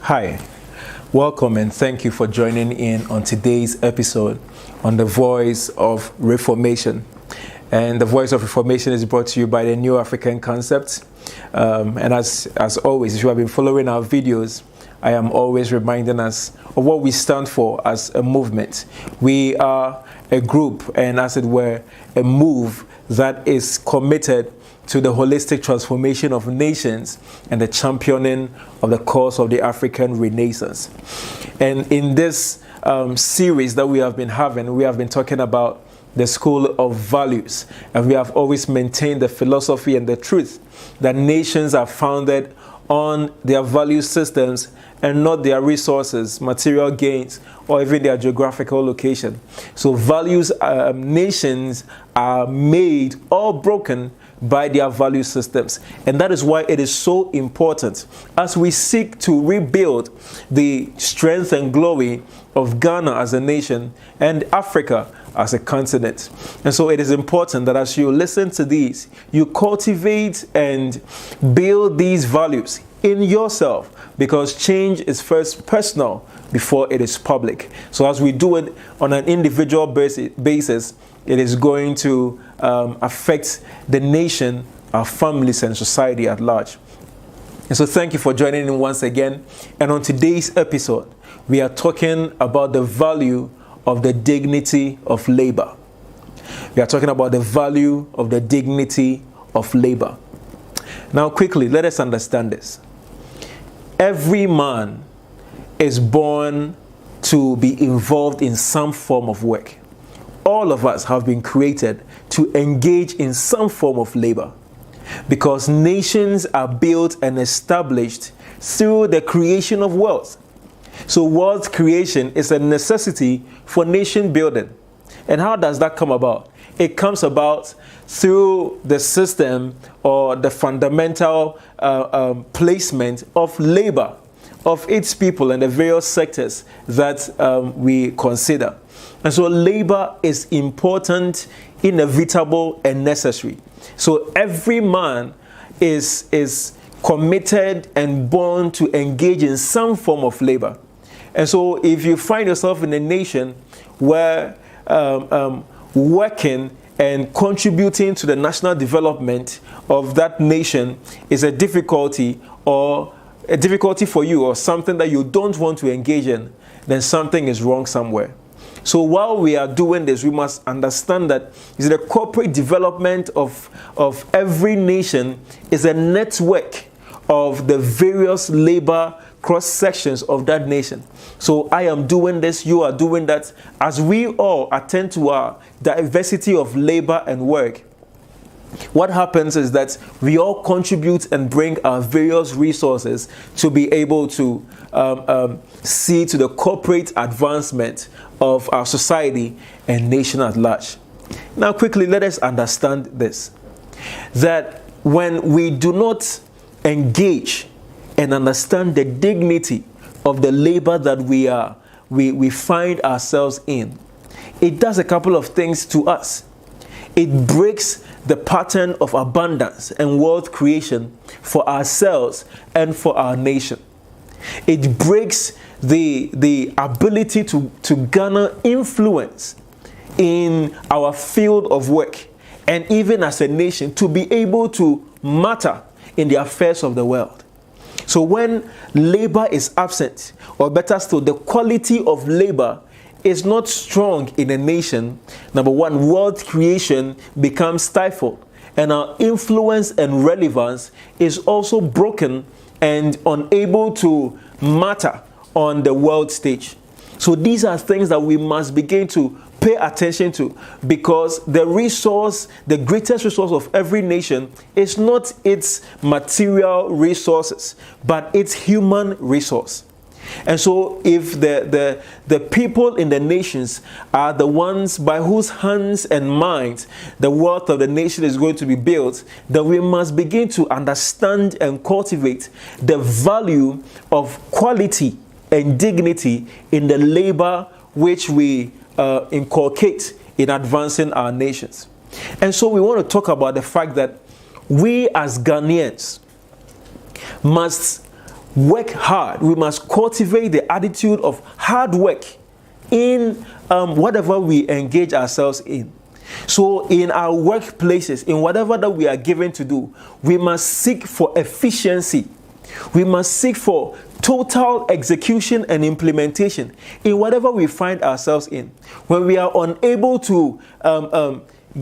Hi, welcome and thank you for joining in on today's episode on the Voice of Reformation. And the Voice of Reformation is brought to you by the New African Concept. And as always, if you have been following our videos, I am always reminding us of what we stand for as a movement. We are a group and, as it were, a move that is committed to the holistic transformation of nations and the championing of the cause of the African Renaissance. And in this series that we have been talking about the school of values. And we have always maintained the philosophy and the truth that nations are founded on their value systems and not their resources, material gains, or even their geographical location. So values, nations are made or broken by their value systems. And that is why it is so important as we seek to rebuild the strength and glory of Ghana as a nation and Africa as a continent. And so it is important that as you listen to these, you cultivate and build these values in yourself, because change is first personal before it is public. So as we do it on an individual basis, it is going to affect the nation, our families, and society at large. And so thank you for joining in once again. And on today's episode, we are talking about the value of the dignity of labor. We are talking about the value of the dignity of labor. Now, quickly, let us understand this. Every man is born to be involved in some form of work. All of us have been created to engage in some form of labor, because nations are built and established through the creation of wealth. So wealth creation is a necessity for nation building. And how does that come about? It comes about through the system or the fundamental placement of labor of its people in the various sectors that we consider. And so labor is important, inevitable, and necessary. So every man is committed and born to engage in some form of labor. And so if you find yourself in a nation where working and contributing to the national development of that nation is a difficulty for you, or something that you don't want to engage in, then something is wrong somewhere. So while we are doing this, we must understand that the corporate development of every nation is a network of the various labor cross-sections of that nation. So I am doing this, you are doing that. As we all attend to our diversity of labor and work, what happens is that we all contribute and bring our various resources to be able to see to the corporate advancement of our society and nation at large. Now, quickly, let us understand this, that when we do not engage and understand the dignity of the labor that we find ourselves in, it does a couple of things to us. It breaks the pattern of abundance and wealth creation for ourselves and for our nation. It breaks the ability to garner influence in our field of work, and even as a nation to be able to matter in the affairs of the world. So when labor is absent, or better still, the quality of labor is not strong in a nation, number one, wealth creation becomes stifled, and our influence and relevance is also broken and unable to matter on the world stage. So these are things that we must begin to pay attention to, because the greatest resource of every nation is not its material resources, but its human resource. And so if the people in the nations are the ones by whose hands and minds the wealth of the nation is going to be built, then we must begin to understand and cultivate the value of quality and dignity in the labor which we inculcate in advancing our nations. And so we want to talk about the fact that we as Ghanaians must work hard. We must cultivate the attitude of hard work in whatever we engage ourselves in. So in our workplaces, in whatever that we are given to do, we must seek for efficiency. We must seek for total execution and implementation in whatever we find ourselves in. When we are unable to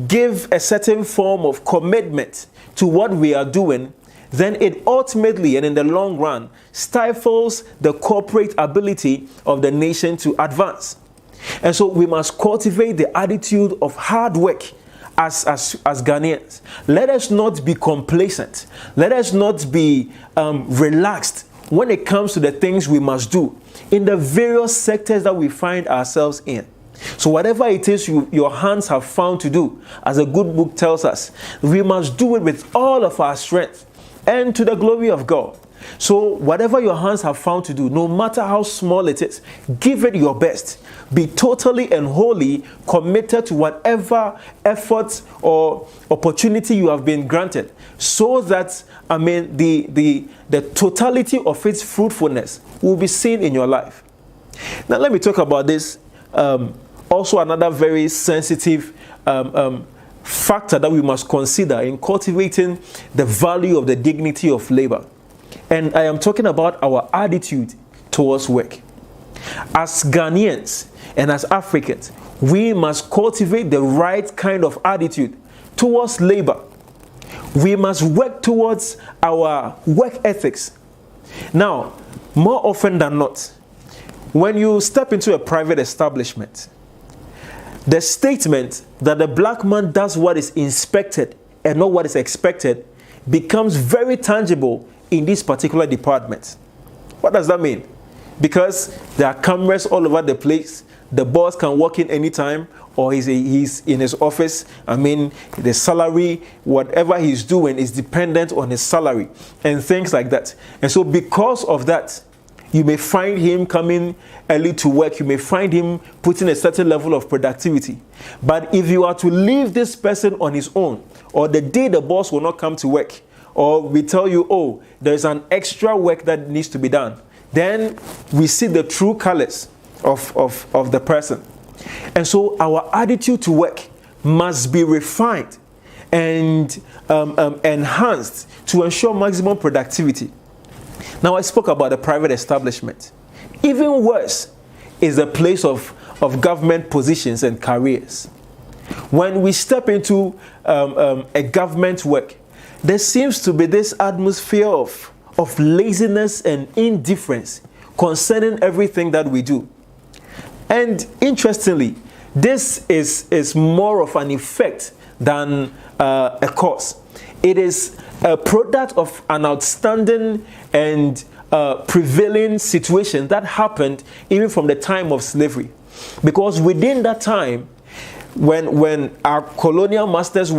give a certain form of commitment to what we are doing, then it ultimately and in the long run stifles the corporate ability of the nation to advance. And so we must cultivate the attitude of hard work as Ghanaians. Let us not be complacent. Let us not be relaxed when it comes to the things we must do in the various sectors that we find ourselves in. So whatever it is your hands have found to do, as a good book tells us, we must do it with all of our strength and to the glory of God. So whatever your hands have found to do, no matter how small it is, give it your best. Be totally and wholly committed to whatever effort or opportunity you have been granted, so that the totality of its fruitfulness will be seen in your life. Now let me talk about this. Also another very sensitive factor that we must consider in cultivating the value of the dignity of labor. And I am talking about our attitude towards work. As Ghanaians and as Africans, we must cultivate the right kind of attitude towards labor. We must work towards our work ethics. Now, more often than not, when you step into a private establishment, the statement that the black man does what is inspected and not what is expected becomes very tangible in this particular department. What does that mean? Because there are cameras all over the place. The boss can walk in anytime, or he's in his office. The salary, whatever he's doing is dependent on his salary and things like that. And so because of that, you may find him coming early to work. You may find him putting a certain level of productivity. But if you are to leave this person on his own, or the day the boss will not come to work, or we tell you, oh, there's an extra work that needs to be done, then we see the true colors of the person. And so our attitude to work must be refined and enhanced to ensure maximum productivity. Now, I spoke about the private establishment. Even worse is the place of government positions and careers. When we step into a government work, there seems to be this atmosphere of laziness and indifference concerning everything that we do. And interestingly, this is more of an effect than a cause. It is a product of an outstanding and prevailing situation that happened even from the time of slavery. Because within that time, when our colonial masters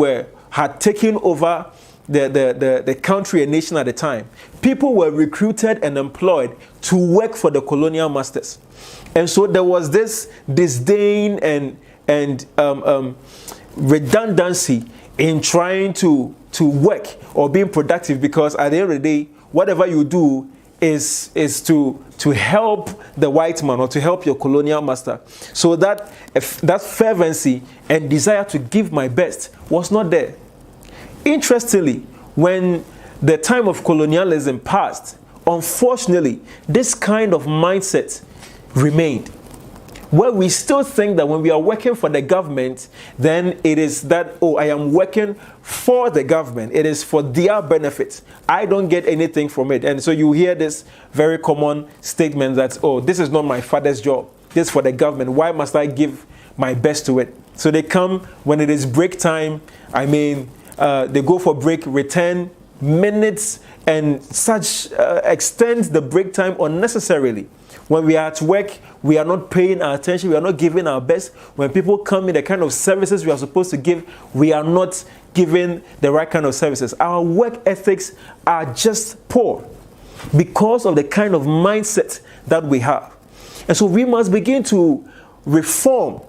had taken over the country and nation at the time, people were recruited and employed to work for the colonial masters. And so there was this disdain and redundancy in trying to work or being productive, because at the end of the day, whatever you do is to help the white man or to help your colonial master. So that fervency and desire to give my best was not there. Interestingly, when the time of colonialism passed, unfortunately, this kind of mindset remained, where we still think that when we are working for the government, then it is that, oh, I am working for the government. It is for their benefit. I don't get anything from it. And so you hear this very common statement that, oh, this is not my father's job. This is for the government. Why must I give my best to it? So they come when it is break time. They go for break, return minutes, and such extend the break time unnecessarily. When we are at work, we are not paying our attention, we are not giving our best. When people come in, the kind of services we are supposed to give, we are not giving the right kind of services. Our work ethics are just poor because of the kind of mindset that we have. And so we must begin to reform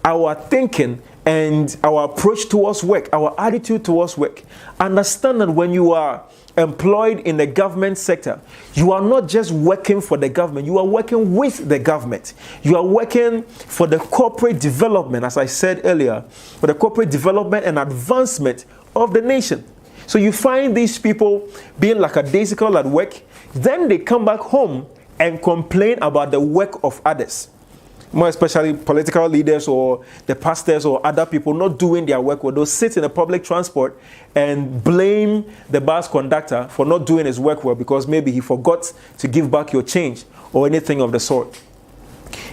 our thinking and our approach towards work, our attitude towards work. Understand that when you are employed in the government sector, you are not just working for the government, you are working with the government. You are working for the corporate development, as I said earlier, for the corporate development and advancement of the nation. So you find these people being lackadaisical at work, then they come back home and complain about the work of others. More especially political leaders or the pastors or other people not doing their work, or they'll sit in a public transport and blame the bus conductor for not doing his work well because maybe he forgot to give back your change or anything of the sort.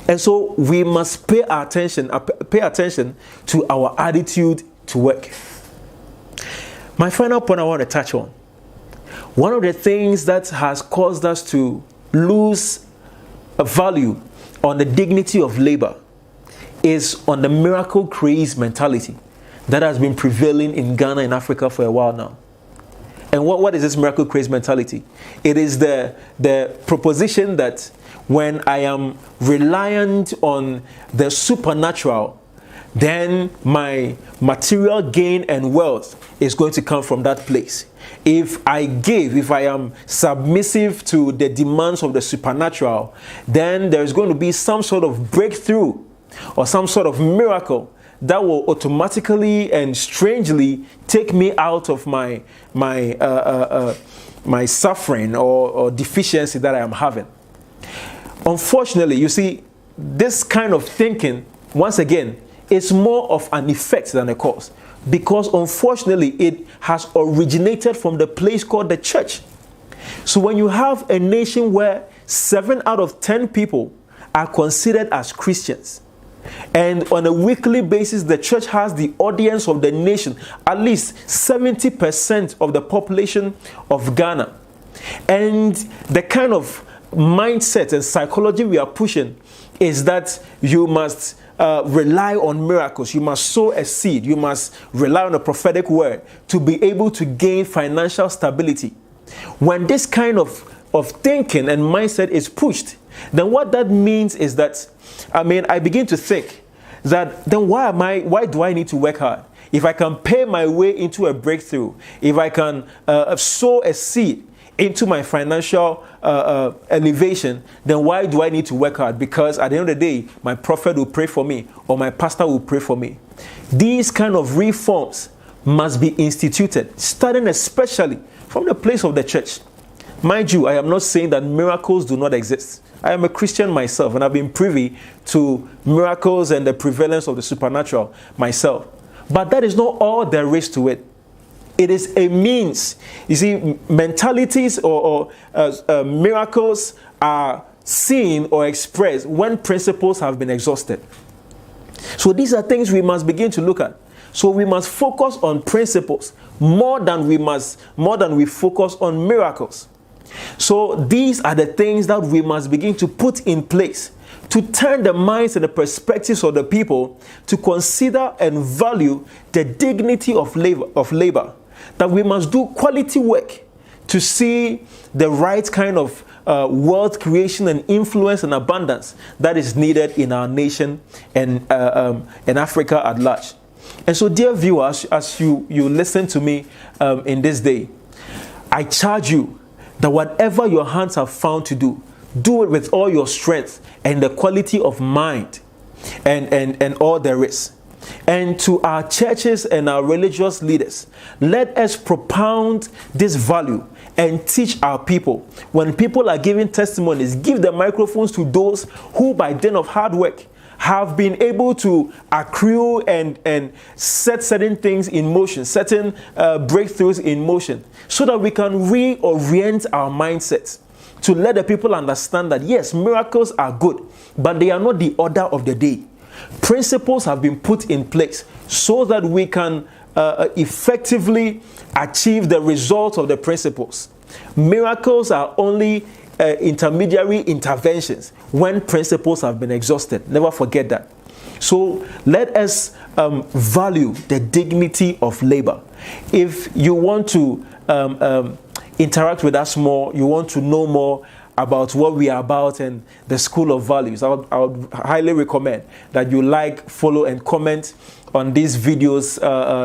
And so we must pay attention to our attitude to work. My final point I want to touch on. One of the things that has caused us to lose a value on the dignity of labor is on the miracle craze mentality that has been prevailing in Ghana and Africa for a while now. And what is this miracle craze mentality? It is the proposition that when I am reliant on the supernatural, then my material gain and wealth is going to come from that place. If I am submissive to the demands of the supernatural, then there's going to be some sort of breakthrough or some sort of miracle that will automatically and strangely take me out of my suffering or deficiency that I am having. Unfortunately, you see, this kind of thinking, once again, is more of an effect than a cause, because unfortunately it has originated from the place called the church. So when you have a nation where 7 out of 10 people are considered as Christians, and on a weekly basis the church has the audience of the nation, at least 70% of the population of Ghana, and the kind of mindset and psychology we are pushing is that you must rely on miracles. You must sow a seed. You must rely on a prophetic word to be able to gain financial stability. When this kind of thinking and mindset is pushed, then what that means is that, I begin to think that then why do I need to work hard? If I can pay my way into a breakthrough, if I can sow a seed into my financial elevation, then why do I need to work hard? Because at the end of the day, my prophet will pray for me or my pastor will pray for me. These kind of reforms must be instituted, starting especially from the place of the church. Mind you, I am not saying that miracles do not exist. I am a Christian myself, and I've been privy to miracles and the prevalence of the supernatural myself. But that is not all there is to it. It is a means. You see, mentalities or miracles are seen or expressed when principles have been exhausted. So these are things we must begin to look at. So we must focus on principles more than we focus on miracles. So these are the things that we must begin to put in place to turn the minds and the perspectives of the people to consider and value the dignity of labor. That we must do quality work to see the right kind of wealth creation and influence and abundance that is needed in our nation and Africa at large. And so, dear viewers, as you listen to me in this day, I charge you that whatever your hands have found to do, do it with all your strength and the quality of mind and all there is. And to our churches and our religious leaders, let us propound this value and teach our people. When people are giving testimonies, give the microphones to those who by dint of hard work have been able to accrue and set certain things in motion, certain breakthroughs in motion, so that we can reorient our mindsets to let the people understand that yes, miracles are good, but they are not the order of the day. Principles have been put in place so that we can effectively achieve the results of the principles. Miracles are only intermediary interventions when principles have been exhausted. Never forget that. So let us value the dignity of labor. If you want to interact with us more, you want to know more about what we are about and the School of Values, I would highly recommend that you like, follow, and comment on these videos.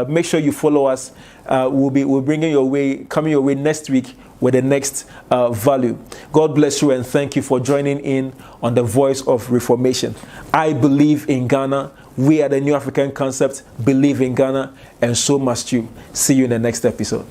Make sure you follow us. We'll bring coming your way next week with the next value. God bless you and thank you for joining in on the Voice of Reformation. I believe in Ghana. We at the New African Concept believe in Ghana, and so must you. See you in the next episode.